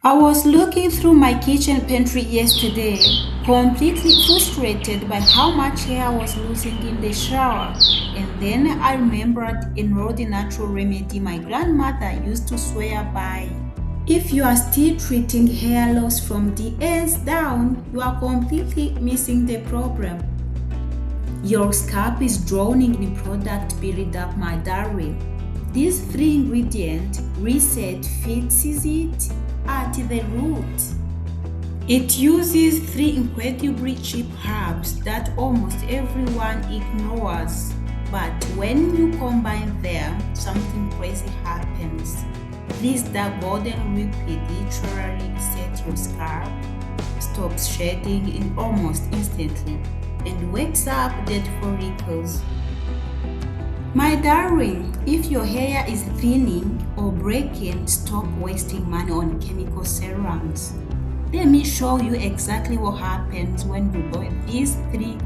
I was looking through my kitchen pantry yesterday, completely frustrated by how much hair I was losing in the shower. And then I remembered an old natural remedy my grandmother used to swear by. If you are still treating hair loss from the ends down, you are completely missing the problem. Your scalp is drowning in product buildup, my darling. These three ingredients reset fixes it at the root. It uses three incredibly cheap herbs that almost everyone ignores. But when you combine them, something crazy happens. This dark golden liquid literally resets your scalp, stops shedding in almost instantly, and wakes up dead follicles. My darling, if your hair is thinning or breaking, stop wasting money on chemical serums. Let me show you exactly what happens when you boil these three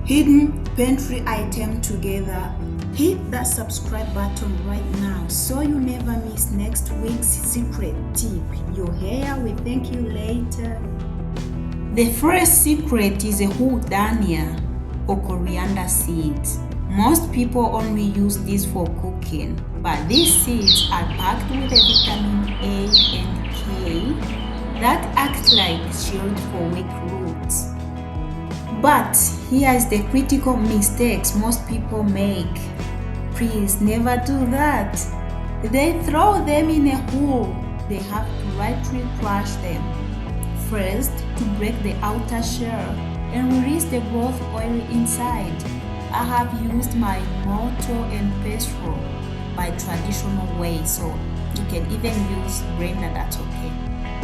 hidden pantry items together. Hit that subscribe button right now so you never miss next week's secret tip. Your hair will thank you later. The first secret is a whole Dhaniya or coriander seeds. Most people only use these for cooking, but these seeds are packed with a vitamin A and K that act like shield for weak roots. But here's the critical mistakes most people make. Please never do that. They throw them in a hole. They have to lightly crush them. First, to break the outer shell and release the growth oil inside. I have used my mortar and pestle by traditional way, so you can even use blender, that's okay.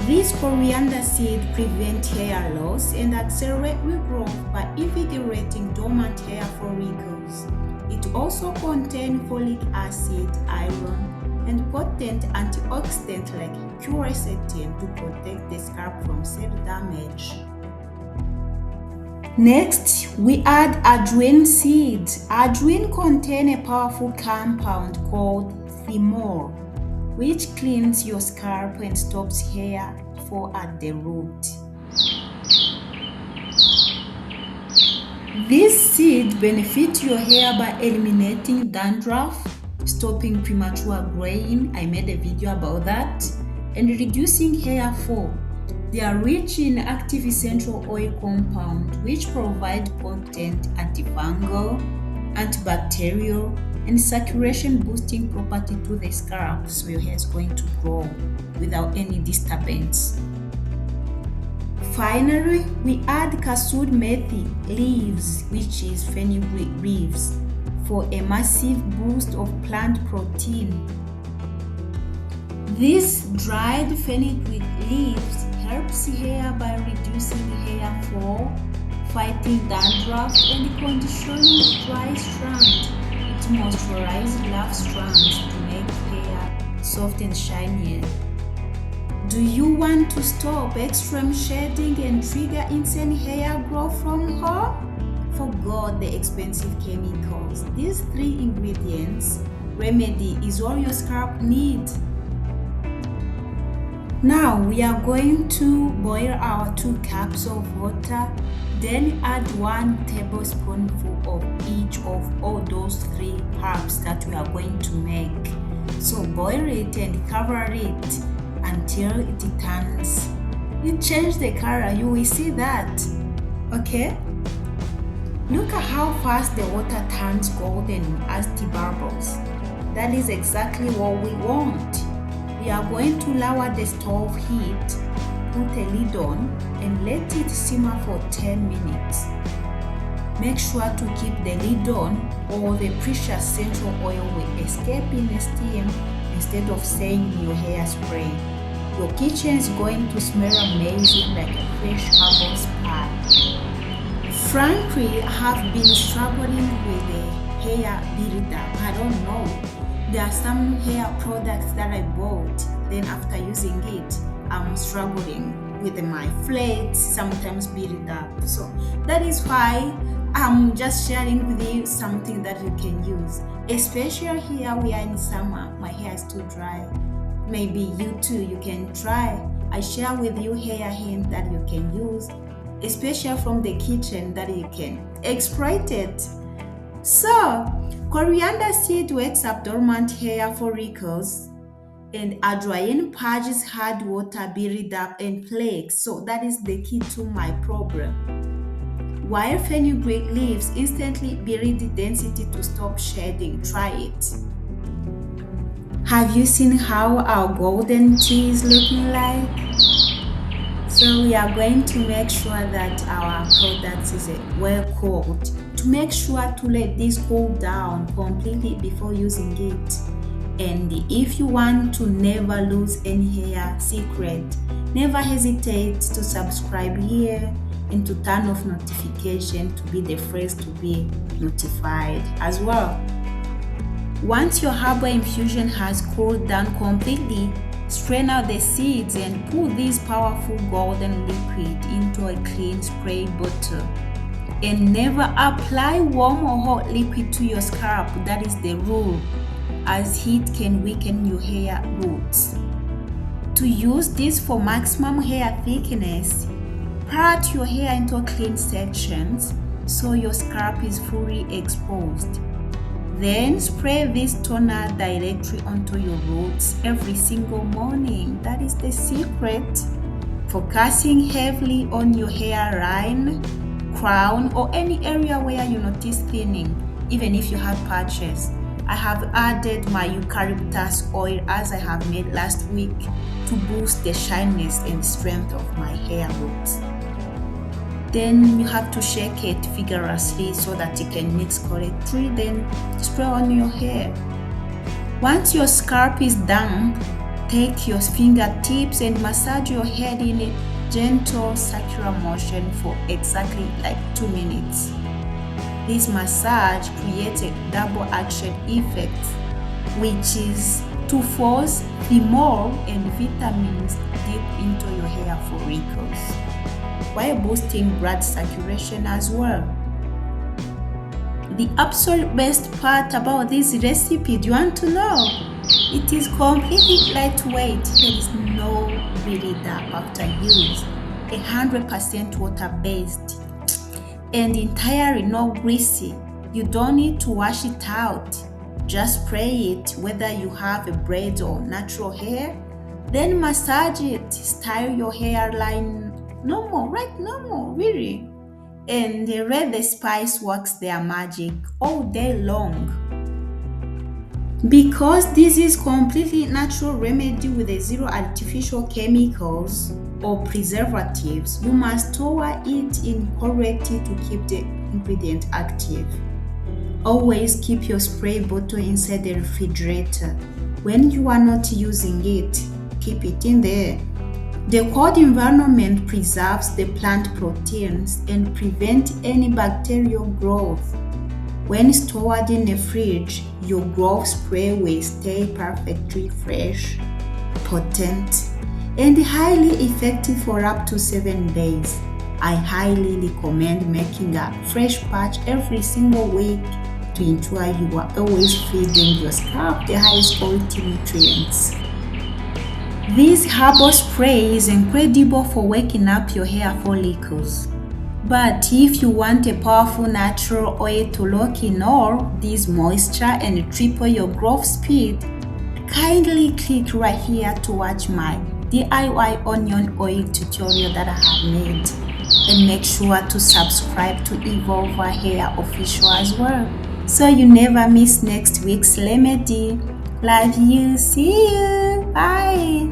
This coriander seed prevent hair loss and accelerate regrowth by invigorating dormant hair follicles. It also contains folic acid, iron, and potent antioxidants like quercetin to protect the scalp from cell damage. Next, we add ajwain seeds. Ajwain contain a powerful compound called thymol, which cleans your scalp and stops hair fall at the root. This seed benefits your hair by eliminating dandruff, stopping premature graying, I made a video about that, and reducing hair fall. They are rich in active essential oil compound which provide potent antifungal, antibacterial, and circulation boosting property to the scalp, so your hair is going to grow without any disturbance. Finally, we add Kasuri Methi leaves, which is fenugreek leaves, for a massive boost of plant protein. These dried fenugreek leaves helps hair by reducing hair fall, fighting dandruff, and conditioning dry strands. It moisturizes rough strands to make hair soft and shinier. Do you want to stop extreme shedding and trigger insane hair growth from home? Forget the expensive chemicals. These three ingredients remedy is all your scalp needs. Now we are going to boil our 2 cups of water, then add 1 tablespoonful of each of all those 3 herbs that we are going to make. So boil it and cover it until it turns. You change the color, you will see that. Okay? Look at how fast the water turns golden as it bubbles. That is exactly what we want. We are going to lower the stove heat, put a lid on, and let it simmer for 10 minutes. Make sure to keep the lid on or the precious essential oil will escape in the steam instead of staying in your hairspray. Your kitchen is going to smell amazing like a fresh herbal spray. Frankly, I have been struggling with the hair buildup. I don't know. There are some hair products that I bought, then after using it, I'm struggling with my flakes, sometimes build up. So that is why I'm just sharing with you something that you can use. Especially here we are in summer, my hair is too dry. Maybe you too, you can try. I share with you hair hints that you can use, especially from the kitchen, that you can exploit it. So, coriander seed wakes up dormant hair follicles, and Ajwain purges hard water buildup and plaques. So that is the key to my problem. While fenugreek leaves instantly build the density to stop shedding. Try it. Have you seen how our golden tea is looking like? So we are going to make sure that our product is well cooled. To make sure to let this cool down completely before using it. And if you want to never lose any hair secret, never hesitate to subscribe here and to turn off notification to be the first to be notified as well. Once your herbal infusion has cooled down completely, strain out the seeds and put this powerful golden liquid into a clean spray bottle. And never apply warm or hot liquid to your scalp. That is the rule, as heat can weaken your hair roots. To use this for maximum hair thickness, part your hair into clean sections so your scalp is fully exposed. Then spray this toner directly onto your roots every single morning. That is the secret. Focusing heavily on your hairline, crown, or any area where you notice thinning, even if you have patches. I have added my eucalyptus oil as I have made last week to boost the shyness and strength of my hair roots. Then you have to shake it vigorously so that it can mix correctly, then spray on your hair. Once your scalp is damp, take your fingertips and massage your head in a gentle circular motion for exactly 2 minutes. This massage creates a double action effect, which is to force thymol and vitamins deep into your hair follicles, while boosting blood circulation as well. The absolute best part about this recipe, do you want to know? It is completely lightweight. There is no buildup after use. 100% water-based. And entirely not greasy. You don't need to wash it out. Just spray it whether you have a braid or natural hair. Then massage it. Style your hairline normal, right? Normal, really. And let the spice works their magic all day long. Because this is completely natural remedy with zero artificial chemicals or preservatives, you must store it in correctly to keep the ingredient active. Always keep your spray bottle inside the refrigerator. When you are not using it, keep it in there. The cold environment preserves the plant proteins and prevents any bacterial growth. When stored in a fridge, your growth spray will stay perfectly fresh, potent, and highly effective for up to 7 days. I highly recommend making a fresh batch every single week to ensure you are always feeding your scalp the highest quality nutrients. This herbal spray is incredible for waking up your hair follicles. But if you want a powerful natural oil to lock in all this moisture and triple your growth speed, kindly click right here to watch my DIY onion oil tutorial that I have made. And make sure to subscribe to Evolve Hair Official as well, so you never miss next week's remedy. Love you. See you. Bye.